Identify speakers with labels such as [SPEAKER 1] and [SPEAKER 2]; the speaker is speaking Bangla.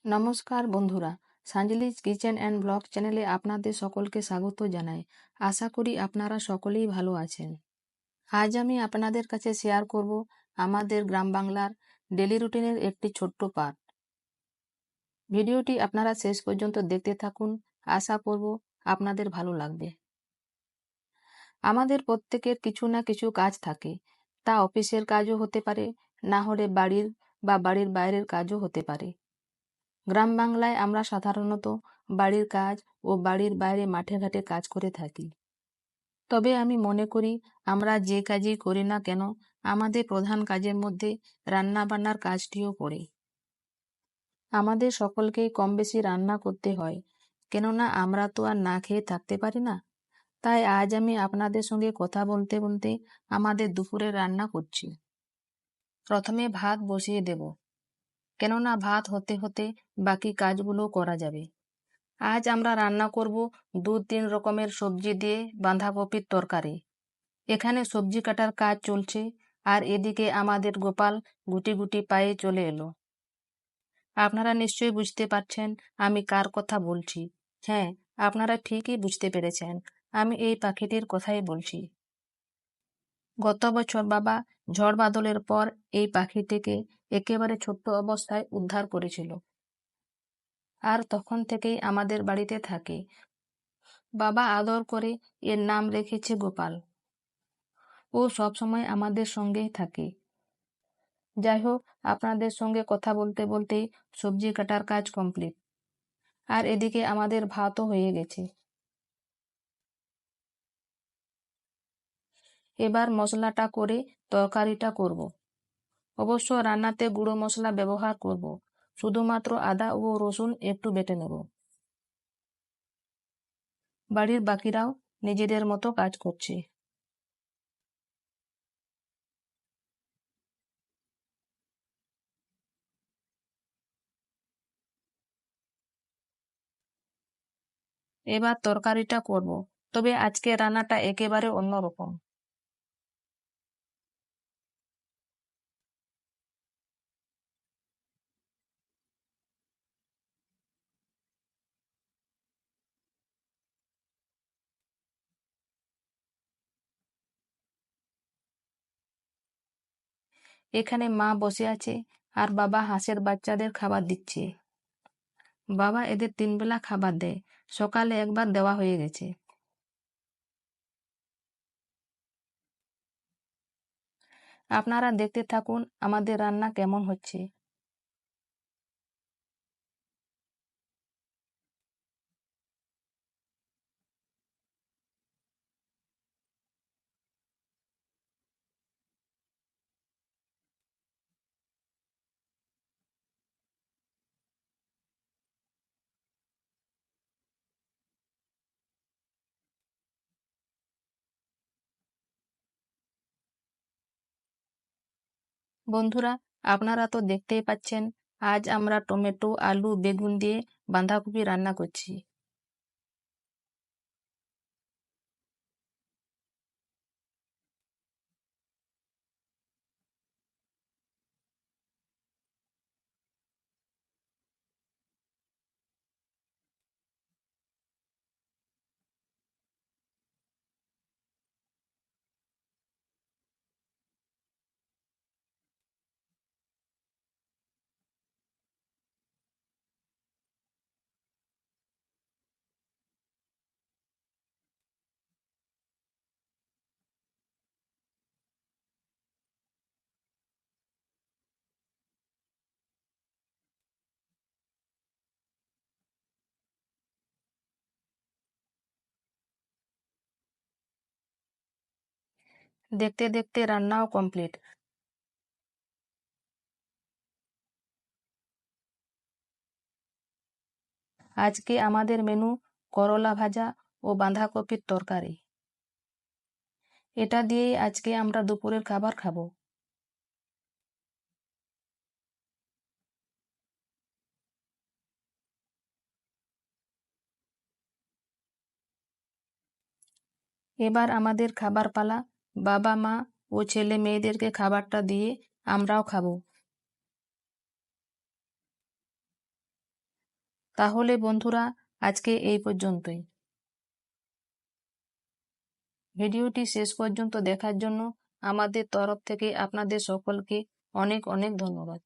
[SPEAKER 1] নমস্কার বন্ধুরা, সাঞ্জলিজ কিচেন অ্যান্ড ব্লগ চ্যানেলে আপনাদের সকলকে স্বাগত জানাই। আশা করি আপনারা সকলেই ভালো আছেন। আজ আমি আপনাদের কাছে শেয়ার করব আমাদের গ্রাম বাংলার ডেলি রুটিনের একটি ছোট্ট পার্ট। ভিডিওটি আপনারা শেষ পর্যন্ত দেখতে থাকুন, আশা করব আপনাদের ভালো লাগবে। আমাদের প্রত্যেকের কিছু না কিছু কাজ থাকে, তা অফিসের কাজও হতে পারে, না হলে বাড়ির বা বাড়ির বাইরের কাজও হতে পারে। গ্রাম বাংলায় আমরা সাধারণত বাড়ির কাজ ও বাড়ির বাইরে মাঠে ঘাটে কাজ করে থাকি। তবে আমি মনে করি আমরা যে কাজই করি না কেন, আমাদের প্রধান কাজের মধ্যে রান্না বান্নার কাজটিও পড়ে। আমাদের সকলকেই কম বেশি রান্না করতে হয়, কেননা আমরা তো আর না খেয়ে থাকতে পারি না। তাই আজ আমি আপনাদের সঙ্গে কথা বলতে বলতে আমাদের দুপুরে রান্না করছি। প্রথমে ভাত বসিয়ে দেব, কেননা ভাত হতে হতে বাকি কাজগুলো করা যাবে। আজ আমরা রান্না করব 2-3 রকমের সবজি দিয়ে বাঁধাকপির তরকারি। এখানে সবজি কাটার কাজ চলছে, আর এদিকে আমাদের গোপাল গুটি গুটি পায়ে চলে এলো। আপনারা নিশ্চয়ই বুঝতে পারছেন আমি কার কথা বলছি। হ্যাঁ, আপনারা ঠিকই বুঝতে পেরেছেন, আমি এই পাখিটির কথাই বলছি। গত বছর বাবা ঝড় বাদলের পর এই পাখিটিকে একেবারে ছোট্ট অবস্থায় উদ্ধার করেছিল, আর তখন থেকেই আমাদের বাড়িতে থাকে। বাবা আদর করে এর নাম রেখেছে গোপাল। ও সবসময় আমাদের সঙ্গেই থাকে। যাই হোক, আপনাদের সঙ্গে কথা বলতে বলতেই সবজি কাটার কাজ কমপ্লিট, আর এদিকে আমাদের ভাতও হয়ে গেছে। এবার মশলাটা করে তরকারিটা করব। অবশ্য রান্নাতে গুঁড়ো মশলা ব্যবহার করব, শুধুমাত্র আদা ও রসুন একটু বেটে নেব। বাড়ির বাকিরাও নিজেদের মতো কাজ করছে। এবার তরকারিটা করব, তবে আজকে রান্নাটা একেবারে অন্যরকম। এখানে মা বসে আছে, আর বাবা হাঁসের বাচ্চাদের খাবার দিচ্ছে। বাবা এদের 3 বেলা খাবার দেয়, সকালে একবার দেওয়া হয়ে গেছে। আপনারা দেখতে থাকুন আমাদের রান্না কেমন হচ্ছে। বন্ধুরা, আপনারা তো দেখতেই পাচ্ছেন, আজ আমরা টমেটো, আলু, বেগুন দিয়ে বাঁধাকপি রান্না করছি। দেখতে দেখতে রান্নাও কমপ্লিট। আজকে আমাদের মেনু করলা ভাজা ও বাঁধাকপির তরকারি। এটা দিয়েই আজকে আমরা দুপুরের খাবার খাবো। এবার আমাদের খাবার পালা। বাবা মা ও ছেলে মেয়েদেরকে খাবারটা দিয়ে আমরাও খাবো। তাহলে বন্ধুরা, আজকে এই পর্যন্তই। ভিডিওটি শেষ পর্যন্ত দেখার জন্য আমাদের তরফ থেকে আপনাদের সকলকে অনেক অনেক ধন্যবাদ।